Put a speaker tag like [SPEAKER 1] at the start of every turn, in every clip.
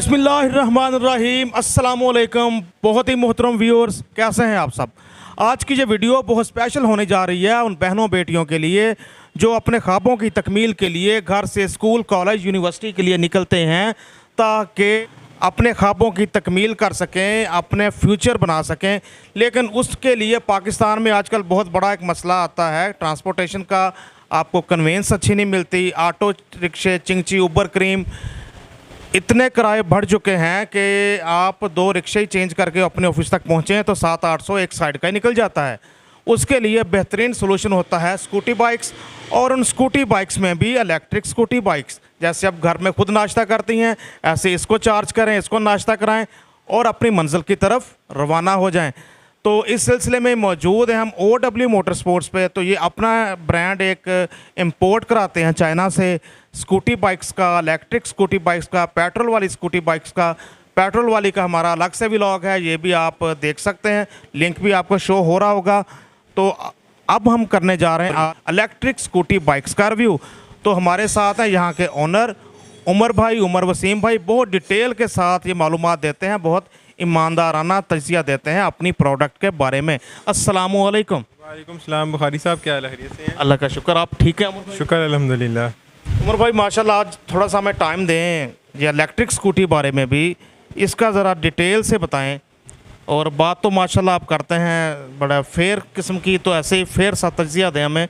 [SPEAKER 1] बिस्मिल्लाहिर्रहमानिर्रहीम अस्सलामुअलैकुम। बहुत ही मोहतरम व्यूअर्स, कैसे हैं आप सब। आज की ये वीडियो बहुत स्पेशल होने जा रही है उन बहनों बेटियों के लिए जो अपने ख्वाबों की तकमील के लिए घर से स्कूल, कॉलेज, यूनिवर्सिटी के लिए निकलते हैं ताकि अपने ख्वाबों की तकमील कर सकें, अपने फ्यूचर बना सकें। लेकिन उसके लिए पाकिस्तान में आजकल बहुत बड़ा एक मसला आता है ट्रांसपोर्टेशन का। आपको कन्वेंस अच्छी नहीं मिलती। ऑटो रिक्शे, चिंगची, उबर क्रीम, इतने किराए बढ़ चुके हैं कि आप 2 रिक्शे ही चेंज करके अपने ऑफिस तक पहुँचे तो 700-800 एक साइड का ही निकल जाता है। उसके लिए बेहतरीन सोल्यूशन होता है स्कूटी बाइक्स, और उन स्कूटी बाइक्स में भी इलेक्ट्रिक स्कूटी बाइक्स। जैसे अब घर में खुद नाश्ता करती हैं, ऐसे इसको चार्ज करें, इसको नाश्ता कराएं और अपनी मंजिल की तरफ रवाना हो जाएं। तो इस सिलसिले में मौजूद हैं हम OW मोटर स्पोर्ट्स पे। तो ये अपना ब्रांड एक इंपोर्ट कराते हैं चाइना से, स्कूटी बाइक्स का, इलेक्ट्रिक स्कूटी बाइक्स का, पेट्रोल वाली स्कूटी बाइक्स का। पेट्रोल वाली का हमारा अलग से व्लॉग है, ये भी आप देख सकते हैं, लिंक भी आपको शो हो रहा होगा। तो अब हम करने जा रहे हैं इलेक्ट्रिक स्कूटी बाइक्स का रिव्यू। तो हमारे साथ हैं यहाँ के ओनर उमर भाई, उमर वसीम भाई। बहुत डिटेल के साथ ये मालूमात देते हैं, बहुत ईमानदाराना तजिया देते हैं अपनी प्रोडक्ट के बारे में। अस्सलामु अलैकुम।
[SPEAKER 2] वालेकुम सलाम। बुखारी साहब, क्या हाल है? खैरियत से हैं?
[SPEAKER 1] अल्लाह का शुक्र, आप ठीक हैं उमर भाई?
[SPEAKER 2] शुक्र अल्हम्दुलिल्लाह।
[SPEAKER 1] उमर भाई माशाल्लाह, आज थोड़ा सा हमें टाइम दें, ये इलेक्ट्रिक स्कूटी बारे में भी इसका ज़रा डिटेल से बताएं। और बात तो माशाल्लाह आप करते हैं बड़ा फेयर किस्म की, तो ऐसे ही फेयर सा तजिया दें हमें।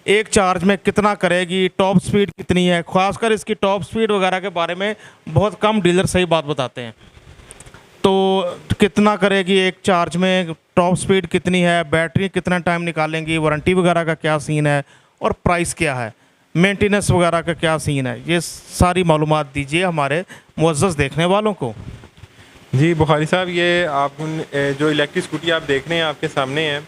[SPEAKER 1] एक चार्ज में कितना करेगी, टॉप स्पीड कितनी है, ख़ासकर इसकी टॉप स्पीड वगैरह के बारे में बहुत कम डीलर सही बात बताते हैं। तो कितना करेगी एक चार्ज में, टॉप स्पीड कितनी है, बैटरी कितना टाइम निकालेंगी, वारंटी वगैरह का क्या सीन है, और प्राइस क्या है, मेंटेनेंस वगैरह का क्या सीन है, ये सारी मालूमात दीजिए हमारे मुअज़्ज़ज़ देखने वालों को।
[SPEAKER 2] जी बुखारी साहब, ये आप जो इलेक्ट्रिक स्कूटी आप देख रहे हैं आपके सामने है,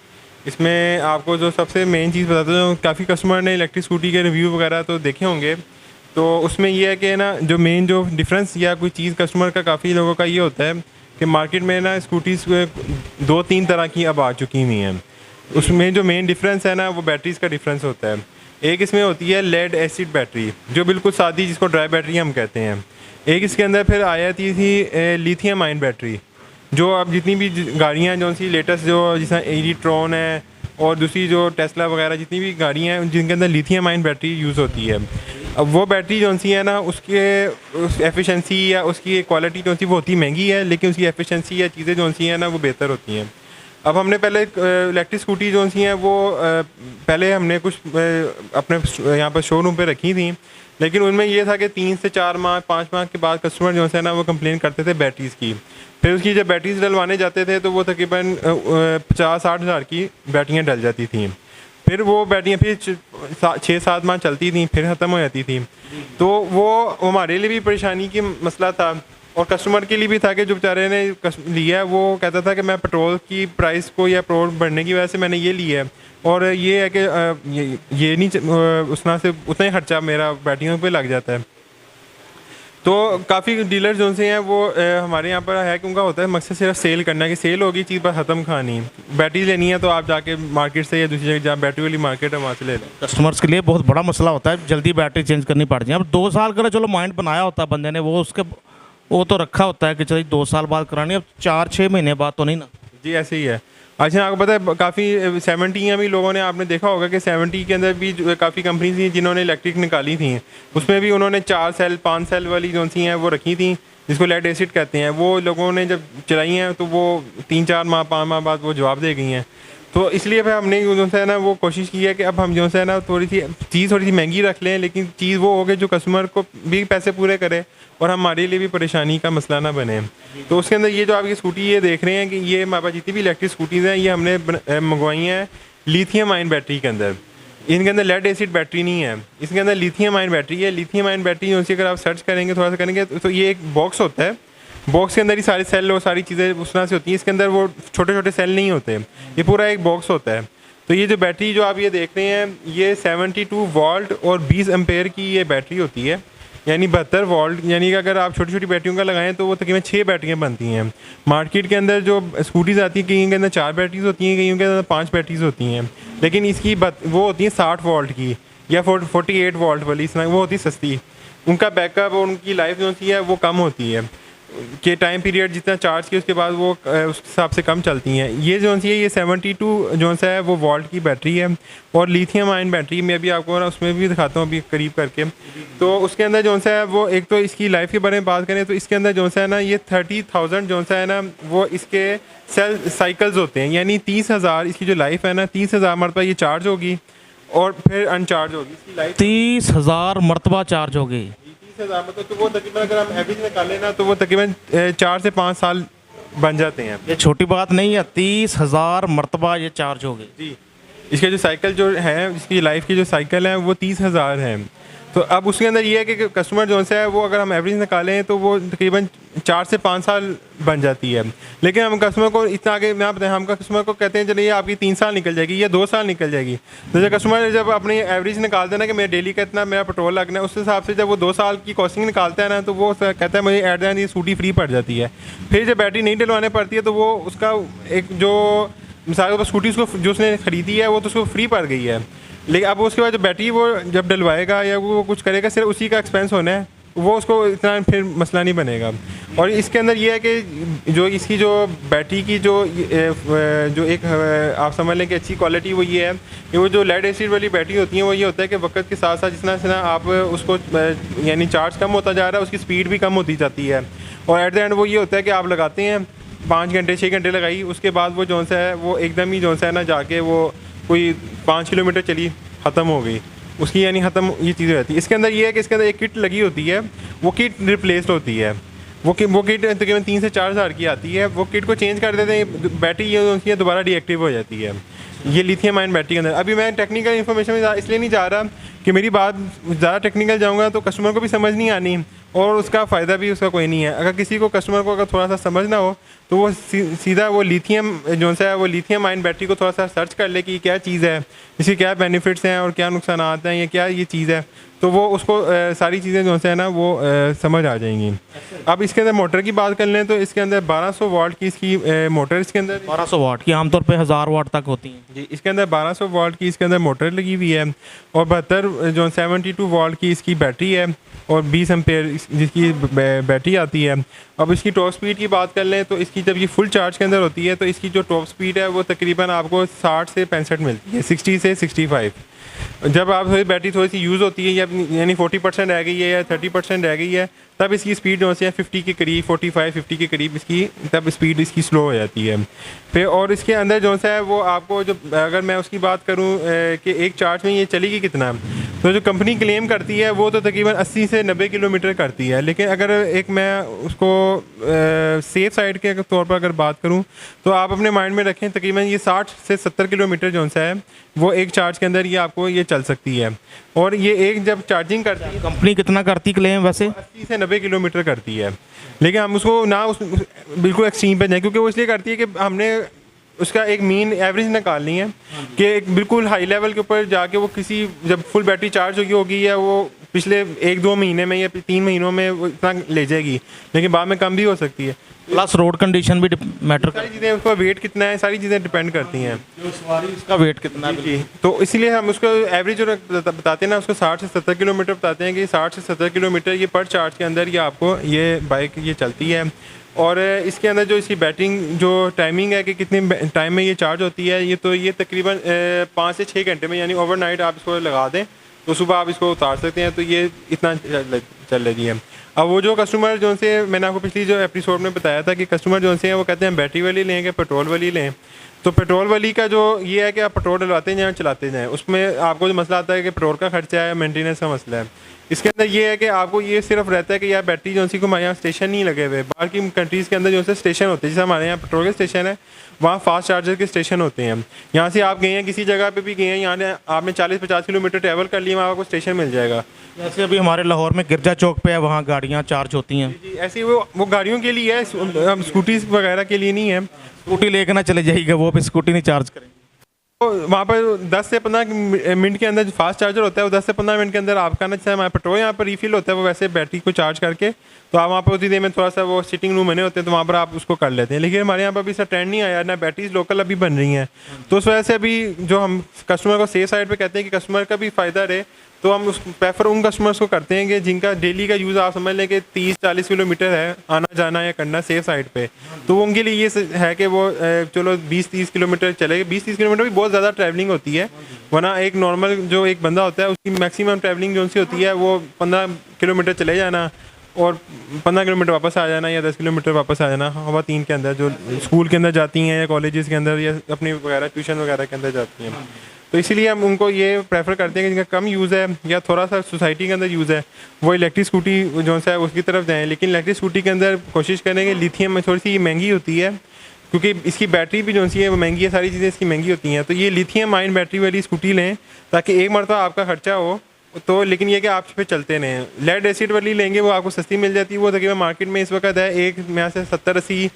[SPEAKER 2] इसमें आपको जो सबसे मेन चीज़ बताता हूँ, काफ़ी कस्टमर ने इलेक्ट्रिक स्कूटी के रिव्यू वगैरह तो देखे होंगे। तो उसमें ये है कि ना, जो मेन जो डिफरेंस या कोई चीज़ कस्टमर का काफ़ी लोगों का ये होता है कि मार्केट में ना स्कूटीज़ 2-3 तरह की अब आ चुकी हुई हैं। उसमें जो मेन डिफरेंस है ना, वो बैटरीज़ का डिफरेंस होता है। एक इसमें होती है लेड एसिड बैटरी, जो बिल्कुल सादी, जिसको ड्राई बैटरी हम कहते हैं। एक इसके अंदर फिर आ जाती थी लिथियम आयन बैटरी, जो अब जितनी भी गाड़ियाँ जो सी लेटेस्ट, जो जैसा ई-ट्रॉन है और दूसरी जो टेस्ला वगैरह जितनी भी गाड़ियाँ हैं जिनके अंदर लिथियम आयन बैटरी यूज़ होती है, अब वो बैटरी जो सी है ना, उसके एफिशिएंसी या उसकी क्वालिटी जो सी वो होती महंगी है, लेकिन उसकी एफिशिएंसी या चीज़ें जो सी हैं ना, वो बेहतर होती हैं। अब हमने पहले इलेक्ट्रिक स्कूटी जो सी हैं वो पहले हमने कुछ अपने यहाँ पर शोरूम पे रखी थी, लेकिन उनमें ये था कि 3 से 4 माह 5 माह के बाद कस्टमर जो है ना, वो कंप्लेन करते थे बैटरीज़ की। फिर उसकी जब बैटरीज डलवाने जाते थे तो वो तकरीबन 50-60 हज़ार की बैटरियाँ डल जाती थी। फिर वो बैटरियाँ फिर 6-7 माह चलती थी, फिर ख़त्म हो जाती थी। तो वो हमारे लिए भी परेशानी की मसला था और कस्टमर के लिए भी था कि जो बेचारे ने लिया है वो कहता था कि मैं पेट्रोल की प्राइस को या पेट्रोल बढ़ने की वजह से मैंने ये लिया है, और ये है कि ये नहीं उसना से उतना ही खर्चा मेरा बैटरियों पे लग जाता है। तो काफ़ी डीलर जो से हैं वो हमारे यहाँ पर है कि उनका होता है मकसद सिर्फ सेल करना है, कि सेल होगी चीज़ पर ख़त्म खानी। बैटरी लेनी है तो आप जाके मार्केट से या दूसरी जगह जहाँ बैटरी वाली मार्केट है वहाँ से ले लें।
[SPEAKER 1] कस्टमर्स के लिए बहुत बड़ा मसला होता है, जल्दी बैटरी चेंज करनी पड़ती है। अब 2 साल का चलो माइंड बनाया होता है बंदे ने, वो तो रखा होता है कि चलिए 2 साल बाद करानी, अब 4-6 महीने बाद तो नहीं ना।
[SPEAKER 2] जी ऐसे ही है। अच्छा, आपको पता है काफ़ी 70 भी लोगों ने, आपने देखा होगा कि 70 के अंदर भी काफ़ी कंपनीज थी जिन्होंने इलेक्ट्रिक निकाली थी, उसमें भी उन्होंने 4 सेल 5 सेल वाली जो सी हैं वो रखी थी, जिसको लेड एसिड कहते हैं। वो लोगों ने जब चलाई हैं तो वो 3-4 माह 5 माह बाद वो जवाब दे गई हैं। तो इसलिए फिर हमने जो है ना वो कोशिश की है कि अब हम जो है ना थोड़ी सी महंगी रख लें, लेकिन चीज़ वो हो गई जो कस्टमर को भी पैसे पूरे करे और हमारे लिए भी परेशानी का मसला ना बने। तो उसके अंदर ये जो आप ये स्कूटी ये देख रहे हैं कि ये हमारे पास जितनी भी इलेक्ट्रिक स्कूटीज़ हैं ये हमने मंगवाई हैं लिथियम आयन बैटरी के अंदर। इनके अंदर लेड एसिड बैटरी नहीं है, इसके अंदर लिथियम आयन बैटरी है। लिथियम आयन बैटरी जो सी अगर आप सर्च करेंगे, थोड़ा सा करेंगे, तो ये एक बॉक्स होता है, बॉक्स के अंदर ही सारे सेल और सारी चीज़ें उस तरह से होती हैं। इसके अंदर वो छोटे छोटे सेल नहीं होते, ये पूरा एक बॉक्स होता है। तो ये जो बैटरी जो आप ये देख रहे हैं, ये 72 वोल्ट और 20 एम्पेयर की ये बैटरी होती है, यानी 72 वोल्ट। यानी कि अगर आप छोटी छोटी बैटरियों का लगाएं तो वो तकरीबन 6 बैटरियाँ बनती हैं। मार्केट के अंदर जो स्कूटीज़ आती हैं, कहीं के अंदर 4 बैटरीज होती हैं, कहीं के अंदर 5 बैटरीज होती हैं, लेकिन इसकी वो होती है 60 वोल्ट की या 48 वोल्ट वाली, वो होती है सस्ती। उनका बैकअप और उनकी लाइफ जो सी है वो कम होती है। के टाइम पीरियड जितना चार्ज किया उसके बाद वो उस हिसाब से कम चलती हैं। ये जो सी है ये 72 जो सा है वो वोल्ट की बैटरी है और लिथियम आयन बैटरी मैं अभी आपको ना उसमें भी दिखाता हूँ अभी करीब करके। तो उसके अंदर जो सा है वो एक तो इसकी लाइफ के बारे में बात करें तो इसके अंदर जो सा है ना ये 30,000 जो सा है ना वो इसके सेल साइकिल्स होते हैं, यानी 30,000 इसकी जो लाइफ है ना 30,000 मरतबा ये चार्ज होगी और फिर अनचार्ज होगी। इसकी लाइफ
[SPEAKER 1] 30,000 मरतबा चार्ज हो गई।
[SPEAKER 2] 30,000 मतलब तो वो तकरीबन अगर हम एवरेज निकालें ना तो वो तकरीबन 4 से 5 साल बन जाते हैं।
[SPEAKER 1] ये छोटी बात नहीं है, 30,000 मरतबा ये चार्ज हो गई
[SPEAKER 2] जी, इसका जो साइकिल जो है इसकी लाइफ की जो साइकिल है वो 30,000 है। तो अब उसके अंदर ये है कि कस्टमर जो है वो अगर हम एवरेज निकालें तो वो तकरीबन 4 से 5 साल बन जाती है। लेकिन हम कस्टमर को इतना आगे ना बताएं, हम कस्टमर को कहते हैं चलिए आपकी 3 साल निकल जाएगी या 2 साल निकल जाएगी। तो जब कस्टमर जब अपनी एवरेज निकालते हैं ना कि मेरे डेली का इतना मेरा पेट्रोल लगना है, उस हिसाब से जब वो 2 साल की कॉस्टिंग निकालता है ना तो वो कहता है मुझे एट द एंड ये स्कूटी फ्री पड़ जाती है। फिर जब बैटरी नहीं डलवाने पड़ती है तो वो उसका एक जो मिसाल के स्कूटी उसको जो उसने ख़रीदी है वो तो उसको फ्री पड़ गई है। लेकिन अब उसके बाद जो बैटरी वो जब डलवाएगा या वो कुछ करेगा सिर्फ उसी का एक्सपेंस होना है, वो उसको इतना फिर मसला नहीं बनेगा। और इसके अंदर ये है कि जो इसकी जो बैटरी की जो एक आप समझ लें कि अच्छी क्वालिटी वो ये है कि वो जो लेड एसिड वाली बैटरी होती है वो ये होता है कि वक्त के साथ साथ जितना आप उसको यानी चार्ज कम होता जा रहा है उसकी स्पीड भी कम होती जाती है। और एट द एंड वो ये होता है कि आप लगाते हैं 5 घंटे 6 घंटे लगाई, उसके बाद वो जो सा है वो एकदम ही जो सा है ना जाके वो कोई 5 किलोमीटर चली ख़त्म हो गई उसकी, यानी ख़त्म ये चीज़ हो जाती है। इसके अंदर ये है कि इसके अंदर एक किट लगी होती है, वो किट रिप्लेस्ड होती है। वो किट तकरीबन 3 से 4 हज़ार की आती है। वो किट को चेंज कर देते हैं, बैटरी ये होती है दोबारा डीएक्टिव हो जाती है। ये लिथियम आयन बैटरी के अंदर अभी मैं टेक्निकल इन्फॉर्मेशन में इसलिए नहीं जा रहा कि मेरी बात ज़्यादा टेक्निकल जाऊँगा तो कस्टमर को भी समझ नहीं आनी और उसका फ़ायदा भी उसका कोई नहीं है। अगर किसी को कस्टमर को अगर थोड़ा सा समझना हो तो वो सीधा वो लिथियम जो सा है वो लिथियम आयन बैटरी को थोड़ा सा सर्च कर ले कि क्या चीज़ है, इसके क्या बेनिफिट्स हैं और क्या नुकसान हैं या क्या ये चीज़ है, तो वो उसको सारी चीज़ें जो है ना वो समझ आ जाएंगी। अब इसके अंदर मोटर की बात कर लें तो इसके अंदर 1200 वाट की इसकी मोटर इसके अंदर
[SPEAKER 1] 1200 वाट की आमतौर पे 1000 वाट तक होती हैं
[SPEAKER 2] जी। इसके अंदर 1200 वाट की इसके अंदर मोटर लगी हुई है और 72 जो 72 वाट की इसकी बैटरी है और 20 एम्पेयर जिसकी बैटरी आती है। अब इसकी टॉप स्पीड की बात कर लें तो इसकी जब ये फुल चार्ज के अंदर होती है तो इसकी जो टॉप स्पीड है वो तकरीबन आपको 60 से 65 मिलती है, 60 से 65। जब आप थोड़ी बैटरी थोड़ी सी यूज़ होती है या यानी 40% रह गई है या 30% रह गई है तब इसकी स्पीड जो है 50 के करीब 45-50 के करीब इसकी तब स्पीड इसकी स्लो हो जाती है। फिर और इसके अंदर जो सा है वो आपको जो अगर मैं उसकी बात करूं कि एक चार्ज में ये चलेगी कितना, तो जो कंपनी क्लेम करती है वो तो तकरीबन 80 से 90 किलोमीटर करती है। लेकिन अगर एक मैं उसको सेफ साइड के तौर पर अगर बात करूं तो आप अपने माइंड में रखें तकरीबन ये 60 से 70 किलोमीटर जो सा है वो एक चार्ज के अंदर ये आपको ये चल सकती है। और ये एक जब चार्जिंग करती है
[SPEAKER 1] कंपनी कितना करती क्लेम वैसे
[SPEAKER 2] 80 से 90 किलोमीटर करती है। लेकिन हम उसको ना बिल्कुल एक्सट्रीम पे जाए क्योंकि वो इसलिए करती है कि हमने उसका एक मीन एवरेज निकालनी है कि एक बिल्कुल हाई लेवल के ऊपर जाके वो किसी जब फुल बैटरी चार्ज होगी या वो पिछले 1-2 महीने में या 3 महीनों में वो इतना ले जाएगी, लेकिन बाद में कम भी हो सकती है।
[SPEAKER 1] प्लस रोड कंडीशन भी मैटर
[SPEAKER 2] सारी चीज़ें उसका वेट कितना है सारी चीज़ें डिपेंड करती हैं,
[SPEAKER 1] जो सवारी उसका वेट कितना है।
[SPEAKER 2] जी। तो इसीलिए हम उसको एवरेज जो बताते हैं ना उसको 60 से 70 किलोमीटर बताते हैं कि 60 से 70 किलोमीटर ये पर चार्ज के अंदर ये आपको ये बाइक ये चलती है। और इसके अंदर जो इसकी बैटरी जो टाइमिंग है कि कितने टाइम में ये चार्ज होती है ये तकरीबन 5 से 6 घंटे में, यानी ओवरनाइट आप इसको लगा दें तो सुबह आप इसको उतार सकते हैं, तो ये इतना चल रही है। अब वो जो कस्टमर जो से मैंने आपको पिछली जो एपिसोड में बताया था कि कस्टमर जो से हैं वो कहते हैं बैटरी वाली लें कि पेट्रोल वाली लें, तो पेट्रोल वाली का जो ये है कि आप पेट्रोल डलवाते जाएँ चलाते जाएँ, उसमें आपको जो मसला आता है कि पेट्रोल का खर्चा है, मेंटेनेंस का मसला है। इसके अंदर ये है कि आपको ये सिर्फ रहता है कि यार बैटरी जो सी को हमारे यहाँ स्टेशन नहीं लगे हुए, बाहर की कंट्रीज़ के अंदर जो से स्टेशन होते हैं, जैसे हमारे यहाँ पेट्रोल के स्टेशन है वहाँ फास्ट चार्जर के स्टेशन होते हैं। यहाँ से आप गए हैं किसी जगह पे भी गए हैं, यहाँ आपने 40-50 किलोमीटर ट्रैवल कर लिया, वहाँ आपको स्टेशन मिल जाएगा।
[SPEAKER 1] जैसे अभी हमारे लाहौर में गिरजा चौक पे है, वहाँ गाड़ियाँ चार्ज होती हैं।
[SPEAKER 2] जी, ऐसे वो गाड़ियों के लिए है, स्कूटीज़ वगैरह के लिए नहीं है।
[SPEAKER 1] स्कूटी लेके ना चले जाइएगा, वो भी स्कूटी नहीं चार्ज करेंगे।
[SPEAKER 2] तो वहाँ पर 10 से 15 मिनट के अंदर जो फास्ट चार्जर होता है वो 10 से 15 मिनट के अंदर आपका ना जैसे हमारा पेट्रोल यहाँ पर रिफिल होता है वो वैसे बैटरी को चार्ज करके तो आप वहाँ पर उसी देर में थोड़ा सा वो सिटिंग रूम बने होते हैं तो वहाँ पर आप उसको कर लेते हैं। लेकिन हमारे यहाँ पर अभी इसका ट्रेंड नहीं आया ना, बैटरीज लोकल अभी बन रही हैं, तो उस वजह से अभी जो हम कस्टमर को सेफ साइड पे कहते हैं कि कस्टमर का भी फ़ायदा रहे तो हम उस प्रेफर उन कस्टमर्स को करते हैं कि जिनका डेली का यूज़ आप समझ लें कि 30-40 किलोमीटर है आना जाना या करना सेफ साइड पे, तो उनके लिए ये है कि वो चलो 20-30 किलोमीटर चलेगा। 20-30 किलोमीटर भी बहुत ज़्यादा ट्रैवलिंग होती है, वरना एक नॉर्मल जो एक बंदा होता है उसकी मैक्सिमम ट्रैवलिंग जो सी होती है वो 15 किलोमीटर चले जाना और 15 किलोमीटर वापस आ जाना या 10 किलोमीटर वापस आ जाना हवा 3 के अंदर, जो स्कूल के अंदर जाती हैं या कॉलेजेस के अंदर या अपनी वगैरह ट्यूशन वगैरह के अंदर जाती हैं। तो इसीलिए हम उनको ये प्रेफर करते हैं कि जिनका कम यूज़ है या थोड़ा सा सोसाइटी के अंदर यूज़ है वो इलेक्ट्रिक स्कूटी जो सा है उसकी तरफ जाएँ। लेकिन इलेक्ट्रिक स्कूटी के अंदर कोशिश करेंगे, लिथियम में थोड़ी सी महंगी होती है क्योंकि इसकी बैटरी भी जो सी है वो महंगी है, सारी चीज़ें इसकी महंगी होती हैं। तो ये लिथियम आयन बैटरी वाली स्कूटी लें ताकि एक मरतबा आपका खर्चा हो तो, लेकिन ये कि आप इस पर चलते रहें। लेड एसिड वाली लेंगे वो आपको सस्ती मिल जाती है, वो तकरीबन मार्केट में इस वक्त है एक यहाँ से 70-80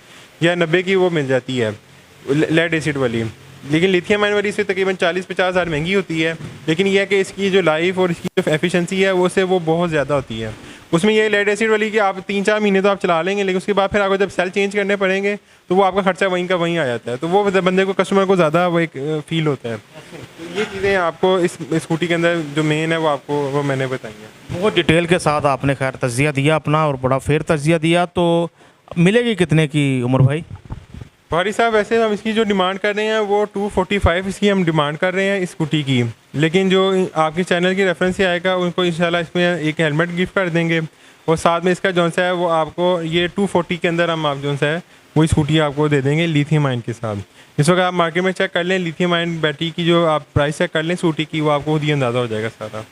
[SPEAKER 2] या 90 की वो मिल जाती है लेड एसिड वाली। लेकिन लिथियम आयन वाली से तकरीबन 40-50 हज़ार महंगी होती है, लेकिन यह है कि इसकी जो लाइफ और इसकी जो एफिशिएंसी है वो से वो बहुत ज़्यादा होती है। उसमें ये लेड एसिड वाली कि आप 3-4 महीने तो आप चला लेंगे, लेकिन उसके बाद फिर आपको जब सेल चेंज करने पड़ेंगे तो वो आपका खर्चा वहीं का वहीं आ जाता है, तो वो बंदे को कस्टमर को ज़्यादा वो एक फ़ील होता है। तो ये चीज़ें आपको इस स्कूटी के अंदर जो मेन है वो आपको वो मैंने बताई है।
[SPEAKER 1] बहुत डिटेल के साथ आपने खैर तज्जिया दिया अपना और बड़ा फेर तज्जिया दिया। तो मिलेगी कितने की उमर भाई?
[SPEAKER 2] भारी साहब वैसे हम इसकी जो डिमांड कर रहे हैं वो 245 इसकी हम डिमांड कर रहे हैं इस स्कूटी की, लेकिन जो आपके चैनल की रेफरेंस से आएगा उनको इंशाल्लाह इसमें एक हेलमेट गिफ्ट कर देंगे और साथ में इसका जौन सा है वो आपको ये 240 के अंदर हम आप जौन सा है वो स्कूटी आपको दे देंगे लिथियम आयन के साथ। इस वक्त आप मार्केट में चेक कर लें, लिथियम आयन बैटरी की जो आप प्राइस चेक कर लें स्कूटी की, वो आपको खुद ही अंदाज़ा हो जाएगा सारा।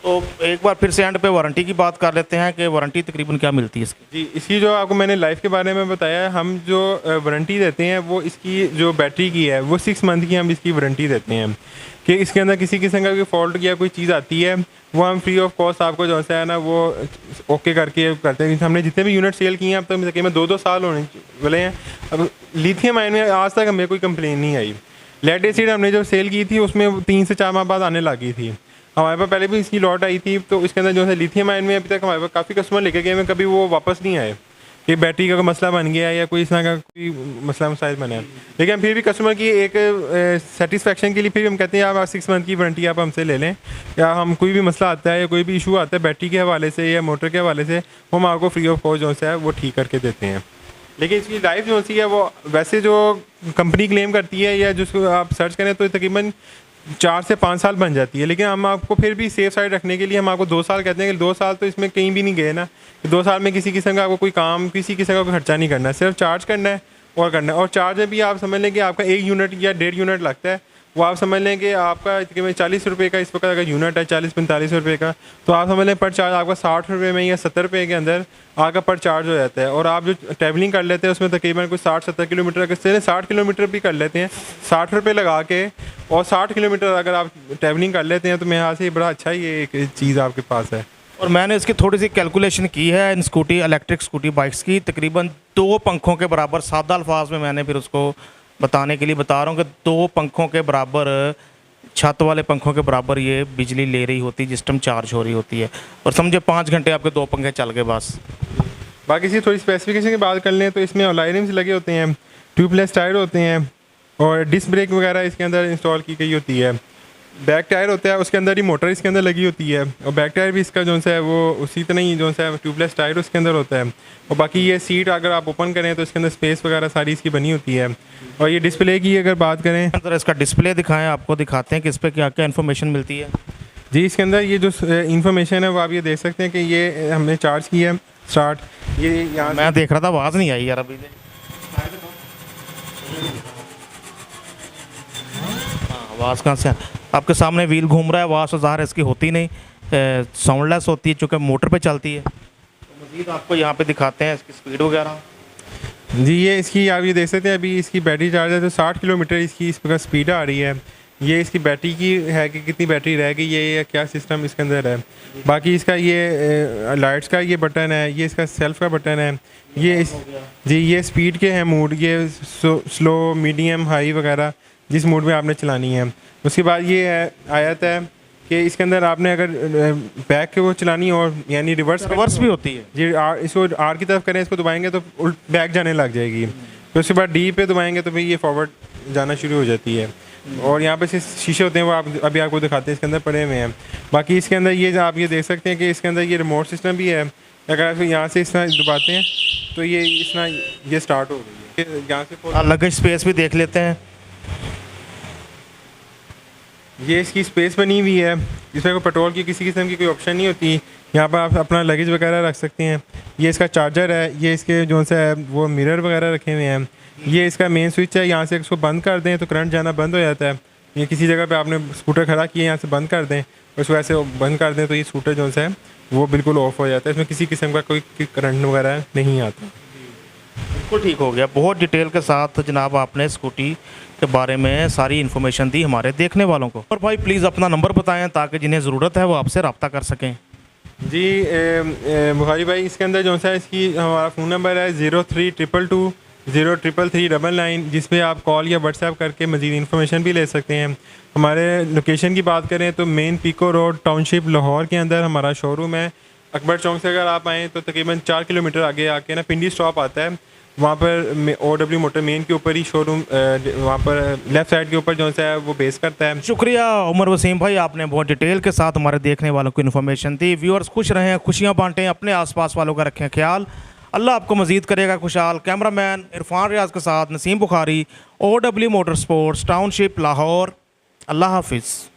[SPEAKER 1] तो एक बार फिर से एंड पे वारंटी की बात कर लेते हैं कि वारंटी तकरीबन क्या मिलती है इसकी?
[SPEAKER 2] जी, इसकी जो आपको मैंने लाइफ के बारे में बताया है, हम जो वारंटी देते हैं वो इसकी जो बैटरी की है वो 6 मंथ की हम इसकी वारंटी देते हैं कि इसके अंदर किसी किस्म का कोई फॉल्ट या कोई चीज़ आती है वो हम फ्री ऑफ कॉस्ट आपको जो सा है ना वो ओके करके करते हैं। हमने जितने भी यूनिट सेल किए हैं अब तक तकरीबन 2-2 साल होने वाले हैं। अब लिथियम आयन में आज तक हमें कोई कंप्लेन नहीं आई। लेड एसिड हमने जब सेल की थी उसमें 3 से 4 माह बाद आने लगी थी। हमारे पास पहले भी इसकी लॉट आई थी, तो इसके अंदर जो है लिथियम आयन में अभी तक हमारे पास काफ़ी कस्टमर लेके गए हैं, कभी वो वापस नहीं आए कि बैटरी का कोई मसला बन गया है या कोई इस तरह का कोई मसला मसाइल बना है। लेकिन फिर भी कस्टमर की एक सेटिस्फेक्शन के लिए फिर हम कहते हैं आप 6 मंथ की वारंटी आप हमसे ले लें, या हम कोई भी मसला आता है या कोई भी इशू आता है बैटरी के हवाले से या मोटर के हवाले से हम आपको फ्री ऑफ कॉस्ट जो है वो ठीक करके देते हैं। लेकिन इसकी लाइफ जो सी है वो वैसे जो कंपनी क्लेम करती है या जिसको आप सर्च करें तो तकरीबन 4 से 5 साल बन जाती है, लेकिन हम आपको फिर भी सेफ साइड रखने के लिए हम आपको 2 साल कहते हैं कि 2 साल तो इसमें कहीं भी नहीं गए ना, कि 2 साल में किसी किस्म का आपको कोई काम किसी किस्म का कोई खर्चा नहीं करना है, सिर्फ चार्ज करना है और करना है। और चार्ज में भी आप समझ लें कि आपका 1 यूनिट या 1.5 यूनिट लगता है, वो आप समझ लें कि आपका तकरीबन 40 रुपये का इस वक्त अगर यूनिट है 40-45 रुपये का, तो आप समझ लें पर चार्ज आपका 60 रुपये में या 70 रुपये के अंदर आपका पर चार्ज हो जाता है। और आप जो ट्रैवलिंग कर लेते हैं उसमें तकरीबन कुछ 60-70 किलोमीटर अगर 60 किलोमीटर भी कर लेते हैं 60 रुपये लगा के, और 60 किलोमीटर अगर आप ट्रैवलिंग कर लेते हैं तो मेरे हाथ से बड़ा अच्छा ये एक चीज़ आपके पास है।
[SPEAKER 1] और मैंने इसकी थोड़ी सी कैलकुलेशन की है इन स्कूटी इलेक्ट्रिक स्कूटी बाइक्स की, तकरीबन 2 पंखों के बराबर, सादा अल्फाज में मैंने फिर उसको बताने के लिए बता रहा हूँ कि 2 पंखों के बराबर, छत वाले पंखों के बराबर ये बिजली ले रही होती है जिस टाइम चार्ज हो रही होती है। और समझे 5 घंटे आपके 2 पंखे चल गए बस।
[SPEAKER 2] बाकी इसी थोड़ी स्पेसिफिकेशन की बात कर लें तो इसमें अलाइनिंग्स लगे होते हैं, ट्यूबलेस टायर होते हैं और डिस्क ब्रेक वगैरह इसके अंदर इंस्टॉल की गई होती है। बैक टायर होता है उसके अंदर ही मोटर इसके अंदर लगी होती है, और बैक टायर भी इसका जो सा है वो उसी तरह ही जो सा है ट्यूबलेस टायर उसके अंदर होता है। और बाकी ये सीट अगर आप ओपन करें तो इसके अंदर स्पेस वगैरह सारी इसकी बनी होती है। और ये डिस्प्ले की अगर बात करें,
[SPEAKER 1] अंदर इसका डिस्प्ले दिखाएं, आपको दिखाते हैं कि इस पर क्या क्या इन्फॉर्मेशन मिलती है।
[SPEAKER 2] जी, इसके अंदर ये जो इन्फॉर्मेशन है वो आप ये देख सकते हैं कि ये हमने चार्ज किया स्टार्ट, ये यहाँ
[SPEAKER 1] मैं देख रहा था आवाज़ नहीं आई यार अभी से। हाँ, आवाज़ कहाँ से? आपके सामने व्हील घूम रहा है, आवाज़ तो ज़ाहिर इसकी होती नहीं, साउंडलेस होती है चूँकि मोटर पे चलती है। तो मज़ीद आपको यहाँ पे दिखाते हैं इसकी स्पीड वगैरह।
[SPEAKER 2] जी, ये इसकी आप ये देख सकते हैं अभी इसकी बैटरी चार्ज है तो 60 किलोमीटर इसकी इस प्रकार स्पीड आ रही है। ये इसकी बैटरी की है कि कितनी बैटरी रह गई ये या क्या सिस्टम इसके अंदर है। बाकी इसका ये लाइट्स का ये बटन है, ये इसका सेल्फ का बटन है, ये जी ये स्पीड के हैं मोड, ये स्लो मीडियम हाई वगैरह जिस मोड में आपने चलानी है। उसके बाद ये आयत है कि इसके अंदर आपने अगर बैक के वो चलानी हो यानी रिवर्स
[SPEAKER 1] भी होती है
[SPEAKER 2] जी, इसको आर की तरफ करें इसको दबाएंगे तो बैक जाने लग जाएगी। फिर उसके बाद डी पे दबाएंगे तो भाई ये फॉरवर्ड जाना शुरू हो जाती है। और यहाँ पे से शीशे होते हैं वो आप अभी आपको दिखाते हैं इसके अंदर पड़े हुए हैं। बाकी इसके अंदर ये आप ये देख सकते हैं कि इसके अंदर ये रिमोट सिस्टम भी है। अगर आप यहाँ से इस तरह दबाते हैं तो ये इस तरह ये स्टार्ट हो गई है। यहाँ से
[SPEAKER 1] लगेज स्पेस भी देख लेते हैं।
[SPEAKER 2] ये इसकी स्पेस बनी हुई है, इसमें कोई पेट्रोल की किसी किस्म की कोई ऑप्शन नहीं होती। यहाँ पर आप अपना लगेज वगैरह रख सकते हैं। ये इसका चार्जर है, ये इसके जो सा है वो मिरर वगैरह रखे हुए हैं। ये इसका मेन स्विच है, यहाँ से इसको बंद कर दें तो करंट जाना बंद हो जाता है। ये किसी जगह पे आपने स्कूटर खड़ा किया, यहाँ से बंद कर दें, उस वजह से बंद कर दें तो ये स्कूटर जो सा है वो बिल्कुल ऑफ हो जाता है। इसमें किसी किस्म का कोई करंट वगैरह नहीं आता।
[SPEAKER 1] बिल्कुल ठीक हो गया। बहुत डिटेल के साथ जनाब आपने स्कूटी के बारे में सारी इन्फॉर्मेशन दी हमारे देखने वालों को। और भाई प्लीज़ अपना नंबर बताएं ताकि जिन्हें ज़रूरत है वो आपसे रब्ता कर सकें।
[SPEAKER 2] जी बुखारी भाई, इसके अंदर जो सा इसकी हमारा फ़ोन नंबर है 0322033399, जिस पे आप कॉल या व्हाट्सएप करके मज़ीद इन्फॉर्मेशन भी ले सकते हैं। हमारे लोकेशन की बात करें तो main Peco road township Lahore के अंदर हमारा शोरूम है। अकबर चौक से अगर आप आएँ तो तकरीबन 4 किलोमीटर आगे आके ना पिंडी स्टॉप आता है, वहाँ पर OW मोटर मेन के ऊपर ही शोरूम, वहाँ पर लेफ़्ट साइड के ऊपर जो सा है वो बेस करता है।
[SPEAKER 1] शुक्रिया उमर वसीम भाई, आपने बहुत डिटेल के साथ हमारे देखने वालों को इन्फॉर्मेशन दी। व्यूअर्स खुश रहें, खुशियाँ बांटें, अपने आसपास वालों का रखें ख्याल। अल्लाह आपको मज़ीद करेगा खुशहाल। कैमरामैन इरफान रियाज के साथ Naseem Bukhari, OW motor sports township Lahore. अल्लाह हाफिज़।